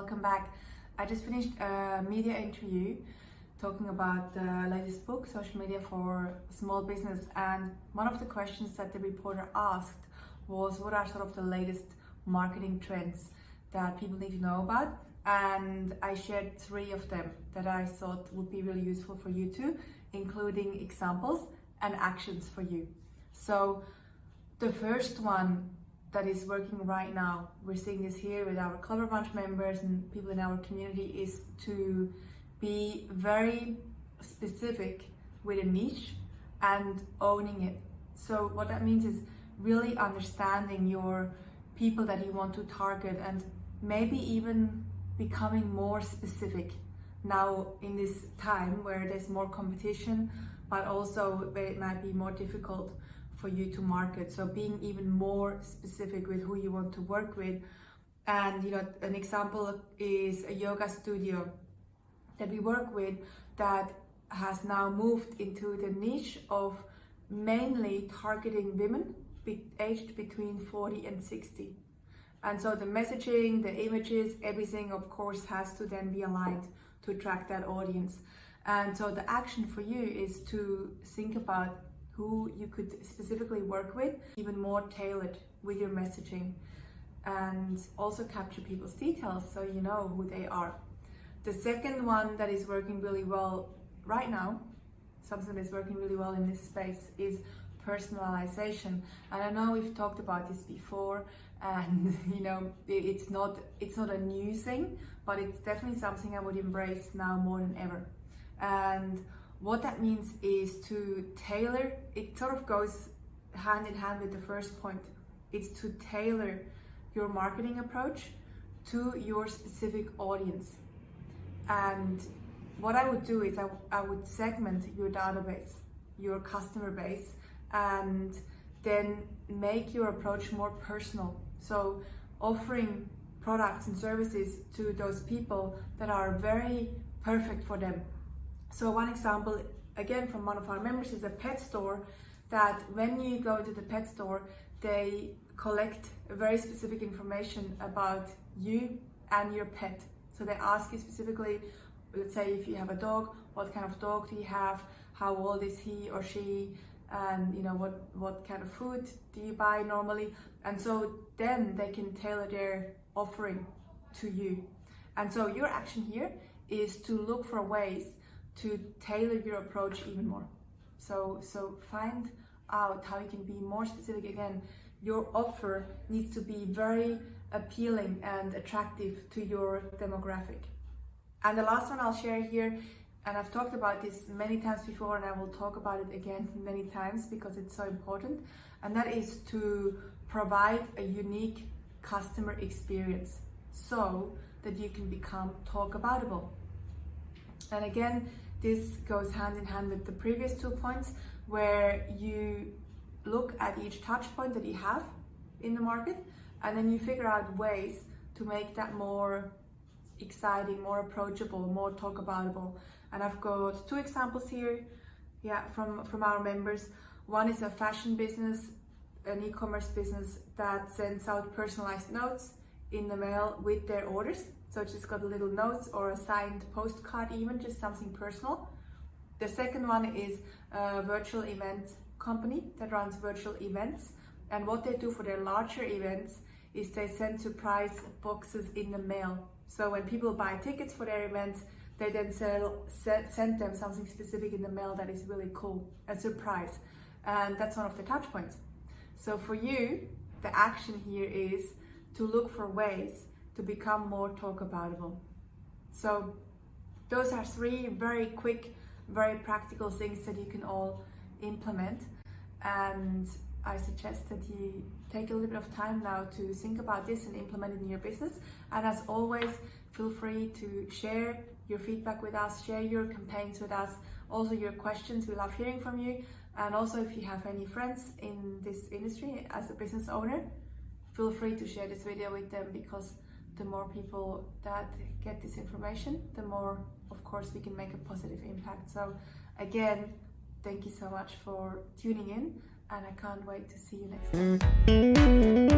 welcome back. I just finished a media interview talking about the latest book, Social Media for Small Business, and one of the questions that the reporter asked was what are sort of the latest marketing trends that people need to know about, and I shared 3 of them that I thought would be really useful for you too, including examples and actions for you. So the first one that is working right now, we're seeing this here with our Clever Bunch members and people in our community, is to be very specific with a niche and owning it. So what that means is really understanding your people that you want to target and maybe even becoming more specific now in this time where there's more competition, but also where it might be more difficult for you to market. So being even more specific with who you want to work with. And an example is a yoga studio that we work with that has now moved into the niche of mainly targeting women aged between 40 and 60. And so the messaging, the images, everything of course has to then be aligned to attract that audience. And so the action for you is to think about who you could specifically work with, even more tailored with your messaging, and also capture people's details so you know who they are. The second one that is working really well right now, something that is working really well in this space, is personalization. And I know we've talked about this before, and it's not a new thing, but it's definitely something I would embrace now more than ever. And what that means is to tailor, it sort of goes hand in hand with the first point. It's to tailor your marketing approach to your specific audience. And what I would do is I would segment your database, your customer base, and then make your approach more personal. So offering products and services to those people that are very perfect for them. So one example, again from one of our members, is a pet store that when you go to the pet store, they collect very specific information about you and your pet. So they ask you specifically, let's say if you have a dog, what kind of dog do you have, how old is he or she, and what kind of food do you buy normally. And so then they can tailor their offering to you. And so your action here is to look for ways to tailor your approach even more. So find out how you can be more specific. Again, your offer needs to be very appealing and attractive to your demographic. And the last one I'll share here, and I've talked about this many times before, and I will talk about it again many times because it's so important, and that is to provide a unique customer experience so that you can become talk aboutable. And again, this goes hand in hand with the previous 2 points, where you look at each touch point that you have in the market, and then you figure out ways to make that more exciting, more approachable, more talk aboutable. And I've got 2 examples here, from our members. One is a fashion business, an e-commerce business that sends out personalized notes in the mail with their orders. So it's just got a little notes or a signed postcard, even just something personal. The second one is a virtual event company that runs virtual events. And what they do for their larger events is they send surprise boxes in the mail. So when people buy tickets for their events, they then send them something specific in the mail that is really cool, a surprise. And that's one of the touch points. So for you, the action here is to look for ways to become more talk aboutable. So those are 3 very quick, very practical things that you can all implement. And I suggest that you take a little bit of time now to think about this and implement it in your business. And as always, feel free to share your feedback with us, share your campaigns with us, also your questions. We love hearing from you. And also if you have any friends in this industry as a business owner, feel free to share this video with them, because the more people that get this information, the more, of course, we can make a positive impact. So again, thank you so much for tuning in, and I can't wait to see you next time.